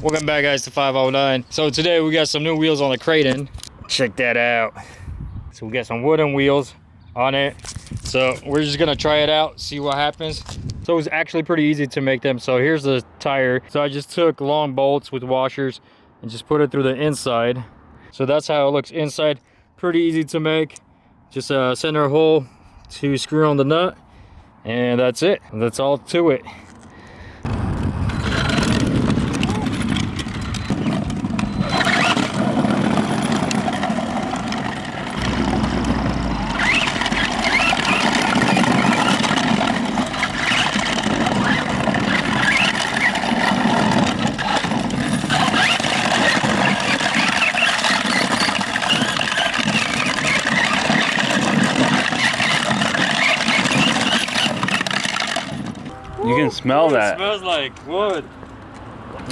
Welcome back, guys, to 509. So today we got some new wheels on the Kraton. Check that out. So we got some wooden wheels on it. So we're just gonna try it out, see what happens. So it's actually pretty easy to make them. So here's the tire. So I just took long bolts with washers and just put it through the inside. So that's how it looks inside. Pretty easy to make. Just a center hole to screw on the nut, and that's it. That's all to it. You can smell that. It smells like wood.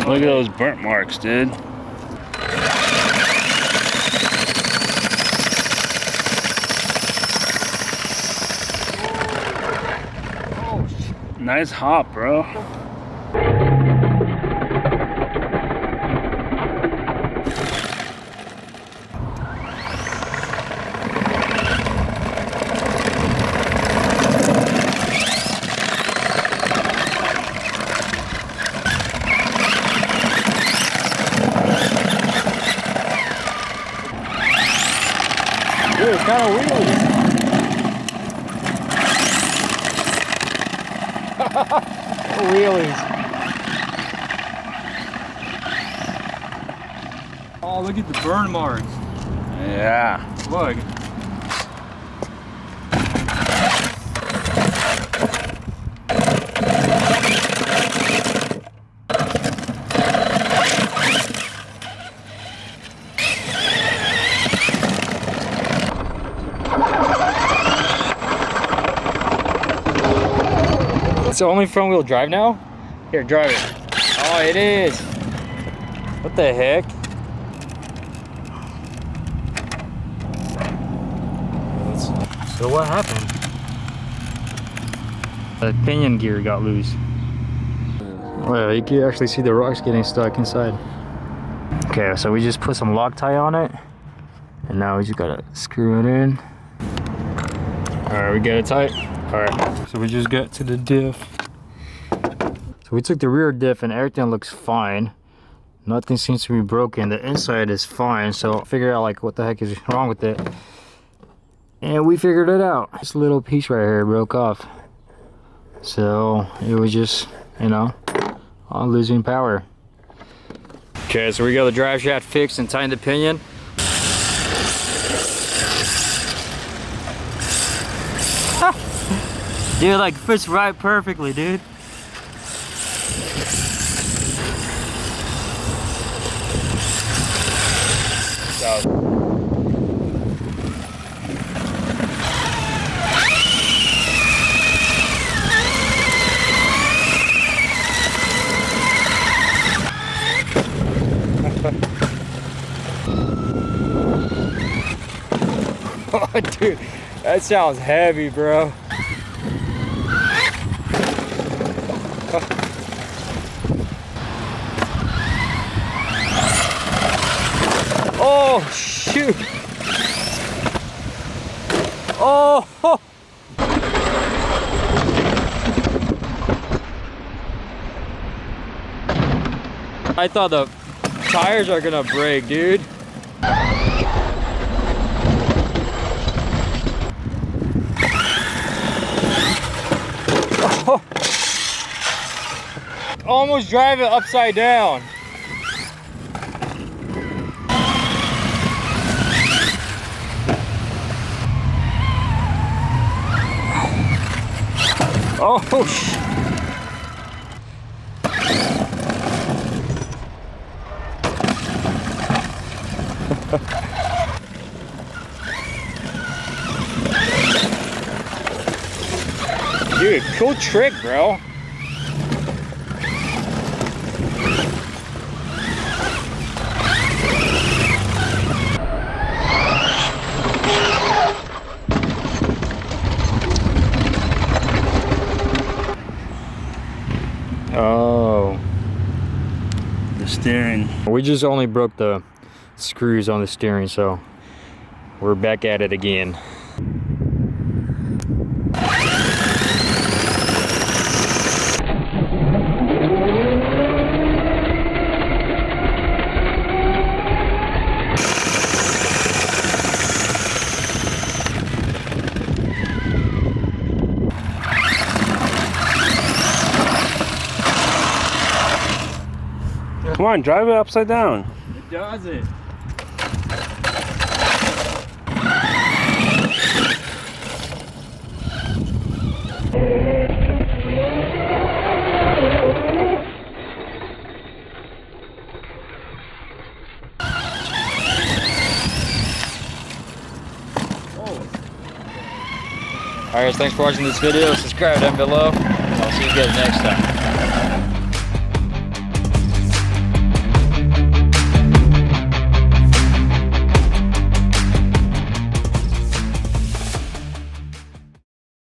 Look at those burnt marks, dude. Nice hop, bro. Dude, it's kind of wheelie. Wheelies. Oh, look at the burn marks. Yeah. Look. It's only front wheel drive now? Here, drive it. Oh, it is. What the heck? So what happened? The pinion gear got loose. Well, you can actually see the rocks getting stuck inside. Okay, so we just put some Loctite on it, and now we just gotta screw it in. All right, we got it tight. All right, so we just got to the diff. So we took the rear diff and everything looks fine. Nothing seems to be broken. The inside is fine, so figure out like what the heck is wrong with it. And we figured it out. This little piece right here broke off. So it was just, you know, all losing power. Okay, so we got the drive shaft fixed and tightened the pinion. Dude, like fits right perfectly, dude. Oh, dude, that sounds heavy, bro. Oh, shoot. Oh. I thought the tires are gonna break, dude. Oh. Almost drive it upside down. Oh, dude, cool trick, bro. steering. We just only broke the screws on the steering, so we're back at it again. Come on, drive it upside down. It does it. Alright guys, thanks for watching this video. Subscribe down below. I'll see you guys next time.